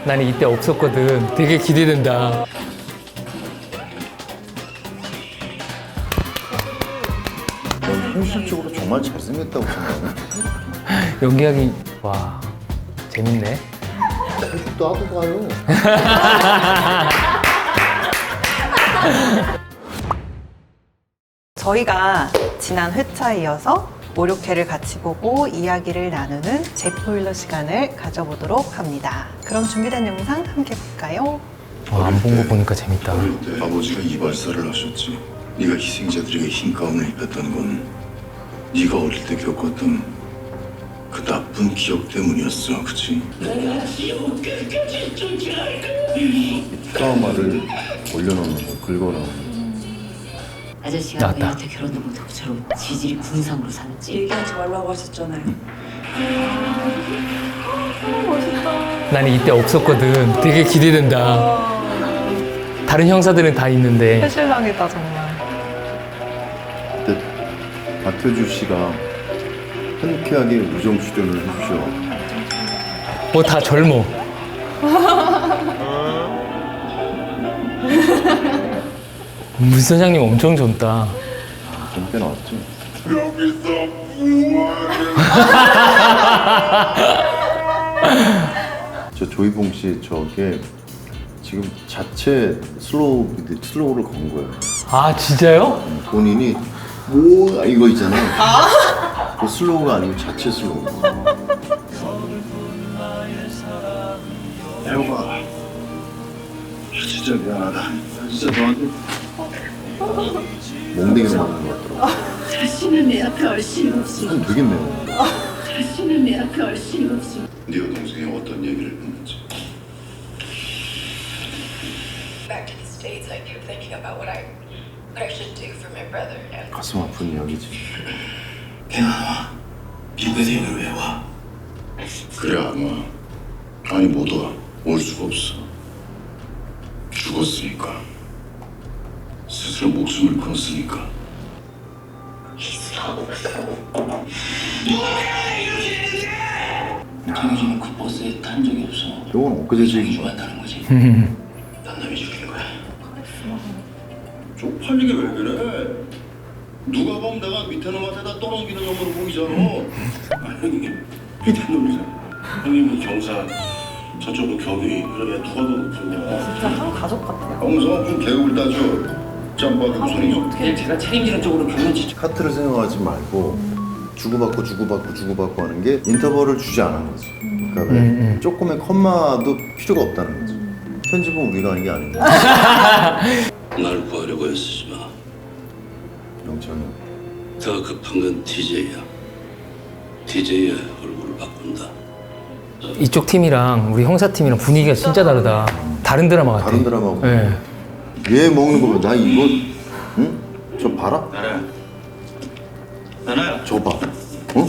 나는 이때 없었거든. 되게 기대된다. 넌 현실적으로 정말 잘생겼다고 생각하네? 연기하기, 와, 재밌네. 나도 봐요. 저희가 지난 회차에 이어서 목욕회를 같이 보고 이야기를 나누는 잭보일러 시간을 가져보도록 합니다. 그럼 준비된 영상 함께 볼까요? 안 본 거 보니까 재밌다. 어릴 때 아버지가 이발사를 하셨지. 네가 희생자들에게 흰 가운을 입혔던 건 네가 어릴 때 겪었던 그 나쁜 기억 때문이었어, 그치? 트라우마를 올려놓는 거, 긁어놓는 아저씨가 나왔다. 우리한테 결혼도 못하고 저런 지질이 군상으로 사는지 얘기하지 말라고 하셨잖아요. 나는 이때 없었거든. 되게 기대된다. 다른 형사들은 다 있는데. 해실랑이다 정말. 그때 박효주 씨가 흔쾌하게 우정 출연을 해주셔. 뭐 다 젊어. 문 선장님 엄청 젊다. 좀 꽤 나왔지? 저 조이봉 씨 저게 지금 자체 슬로우를 건 거예요. 아, 진짜요? 본인이 뭐 이거 있잖아. 그 슬로우가 아니고 자체 슬로우. 애호가 진짜 미안하다. 나 진짜 너한테 멍댕이를 맞는 것 같더라고. 다시는 내 앞에 얼씬이 없어. 한 되게 매워. 다시는 내 앞에 얼씬이 없어. 네 여동생이 어떤 얘기를 했는지. Back to the States, I kept thinking about what I should do for my brother. And 가슴 아픈 이야기지. 걔가 미국에서 여기를 왜 와? 그래 안 와. 아니 못 와. 올 수가 없어. 죽었으니까. 스스로 목숨을 끊었으니까. 당신은 그 버스에 탄 적이 없어. 저건 엊그제 얘기. 좋아한다는 거지. 난 남이 죽인 거야. 쪽팔리게 왜 그래? 누가 보면 내가 밑에 놈한테다 떠넘기는 놈으로 보이잖아. 아니 밑에 놈이잖아. 형님은 경사, 저쪽은 경위. 그러면 누가 더 높으냐? 진짜 한 가족 같아요. 형사 좀 계급을 따져. 짬밥이 소리냐? 그냥 제가 책임지는 쪽으로 경륜지. 카트를 생각하지 말고 주고받고 하는 게 인터벌을 주지 않은 거지. 그러니까 왜 조금의 컴마도 필요가 없다는 거지. 편집은 우리가 하는 게 아닌데. 날 구하려고 애쓰지 마. 영찬이 더 급한 건 TJ야. TJ의 얼굴을 바꾼다. 이쪽 팀이랑 우리 형사 팀이랑 분위기가 진짜 다르다. 다른 드라마 같아. 다른 드라마고. 네. 얘 먹는 거 봐. 나 이거 응? 저 봐라. 나나야. 저 봐. 어?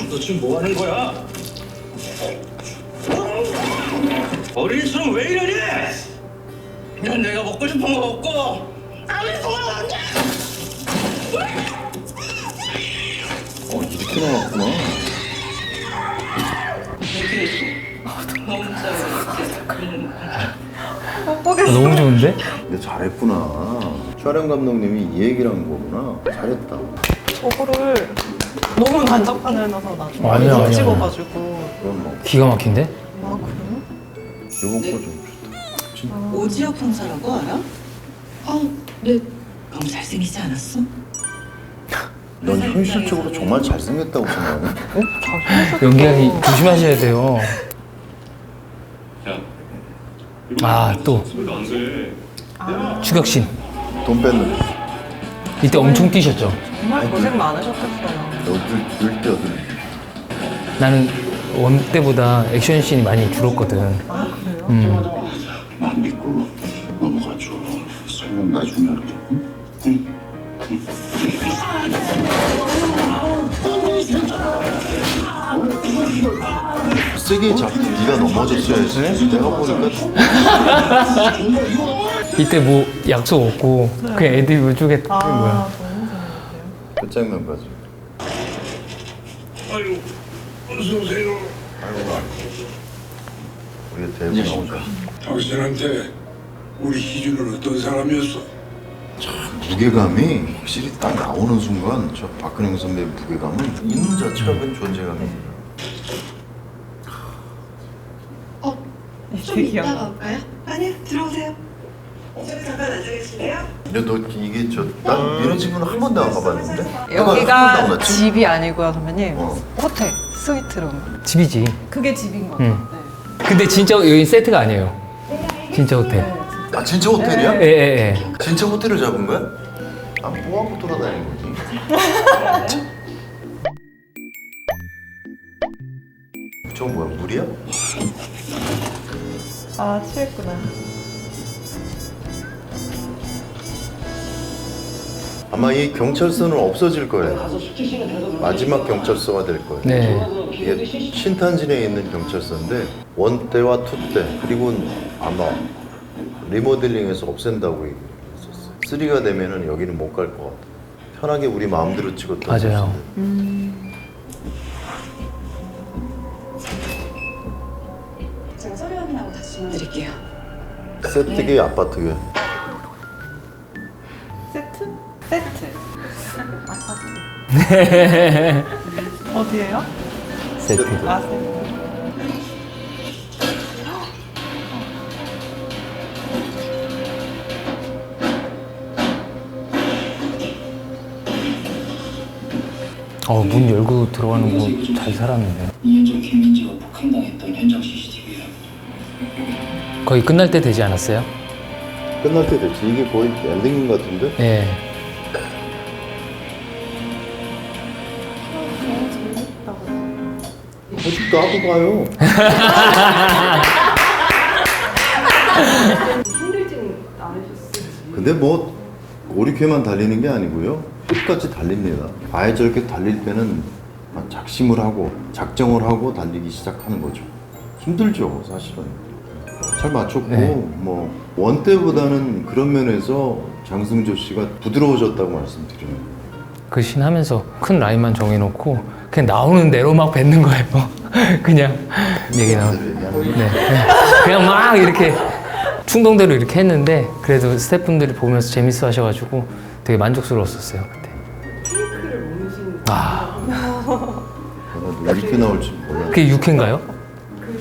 너 지금 뭐 하는 거야? 어린이처럼 왜 이러니? 난 내가 먹고 싶은 거 먹고. 이렇게 나왔구나. 너무 좋은데? 근데 잘했구나. 촬영 감독님이 이 얘기를 한 거구나. 잘했다. 저거를 너무 난장판을 해놔서 나중에 아니야, 아니야. 찍어가지고. 그럼 뭐 기가 막힌데? 아 그래요? 이번 거 좀 좋다. 오지혁 형사라고 알아? 네. 너무 잘생기지 않았어? 넌 현실적으로 정말 잘생겼다고 생각하네? 연기하기 조심하셔야 돼요. 아, 또. 추격신. 돈 뺏는 거. 이때 엄청 뛰셨죠? 정말 고생 많으셨겠어요. 여들 때 나는 원 때보다 액션씬이 많이 줄었거든. 아 그래요? 난 믿고 넘어가줘. 설명 나중에 할게. 응? 세게 잡고 네가 넘어졌어야지. 내가 보니까 이때 뭐 약속 없고 그냥 애드립을 쭉 했던 거야. 아 너무 재밌는데요? 끝장난까지. 아유, 어서 오세요. 우리가 대부 나오죠. 당신한테 우리 희준은 어떤 사람이었어? 무게감이 확실히 딱 나오는 순간 저 박근영 선배의 무게감은 있는 자체가 큰 존재감입니다. 좀 이따가 올까요? 아니요, 들어오세요. 저기 잠깐 앉아 계실래요? 야, 너 이게 난 이런 집은 한 번도 안 가봤는데? 내가 한 번도 여기가 안 갔지? 집이 아니고요, 선배님. 어. 호텔, 스위트룸. 집이지. 그게 집인 거죠. 응. 근데 진짜 여기 세트가 아니에요. 진짜 호텔. 아 진짜 호텔이야? 예, 예, 예. 진짜 호텔을 잡은 거야? 아, 뭐 하고 돌아다니는 거지? 저거 뭐야, 물이야? 아, 취했구나. 아마 이 경찰서는 없어질 거예요. 마지막 경찰서가 될 거예요. 네. 이게 신탄진에 있는 경찰서인데 원대와 투대 그리고 아마 리모델링해서 없앤다고 얘기했었어요. 3가 되면은 여기는 못 갈 것 같아. 편하게 우리 마음대로 찍었던 맞아요. 제가 서류 확인하고 다시 전화드릴게요. 세트계 아파트계. 세트? 세트. 아파트. 어디예요? 세트. 아, 세트. 문 열고 들어가는 거 잘 살았는데. 2년 전 김민지가 폭행당했던 현장 CCTV야. 거의 끝날 때 되지 않았어요? 끝날 때 됐지. 이게 거의 엔딩 같은데? 예. 아직도 하고 가요. 힘들진 않으셨어요? 근데 뭐 오리캐만 달리는 게 아니고요. 끝까지 달립니다. 아예 저렇게 달릴 때는 작심을 하고 작정을 하고 달리기 시작하는 거죠. 힘들죠, 사실은. 잘 맞췄고 네. 뭐 원때보다는 그런 면에서 장승조 씨가 부드러워졌다고 말씀드려요. 그 신 하면서 큰 라인만 정해놓고 그냥 나오는 대로 막 뱉는 거예요. 그냥 얘기 나오. 네. 그냥 막 이렇게 충동대로 이렇게 했는데 그래도 스태프분들이 보면서 재밌어 하셔가지고 되게 만족스러웠었어요 그때. 나도 이렇게 나올 줄 몰랐어요. 그게 6회인가요?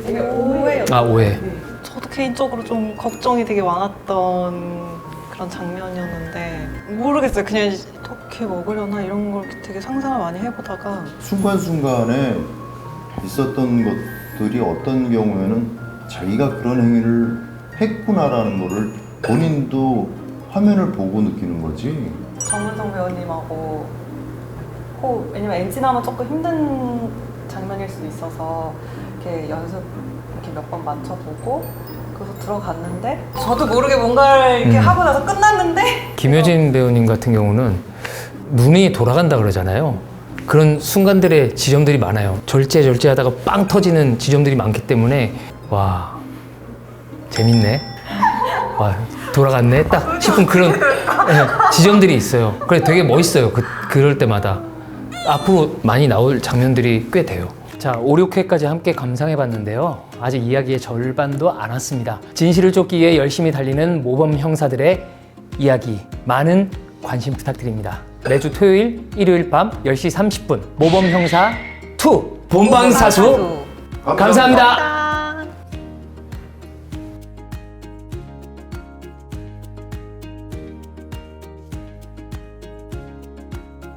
되게 오해요. 아 5회. 저도 개인적으로 좀 걱정이 되게 많았던 그런 장면이었는데 모르겠어요. 그냥 어떻게 먹으려나 이런 걸 되게 상상을 많이 해보다가 순간순간에 있었던 것들이 어떤 경우에는 자기가 그런 행위를 했구나라는 거를 본인도 화면을 보고 느끼는 거지. 정문성 배우님하고 왜냐면 엔진하면 조금 힘든 장면일 수도 있어서 이렇게 연습 이렇게 몇 번 맞춰보고 그래서 들어갔는데 저도 모르게 뭔가를 이렇게 하고 나서 끝났는데 김효진 배우님 같은 경우는 눈이 돌아간다 그러잖아요. 그런 순간들의 지점들이 많아요. 절제하다가 빵 터지는 지점들이 많기 때문에 와 재밌네. 와 돌아갔네 딱 싶은 그런 지점들이 있어요. 그래 되게 멋있어요. 그럴 때마다 앞으로 많이 나올 장면들이 꽤 돼요. 자 5, 6회까지 함께 감상해봤는데요. 아직 이야기의 절반도 안 왔습니다. 진실을 쫓기 위해 열심히 달리는 모범 형사들의 이야기 많은 관심 부탁드립니다. 매주 토요일, 일요일 밤 10시 30분 모범 형사 2 본방사수 감사합니다.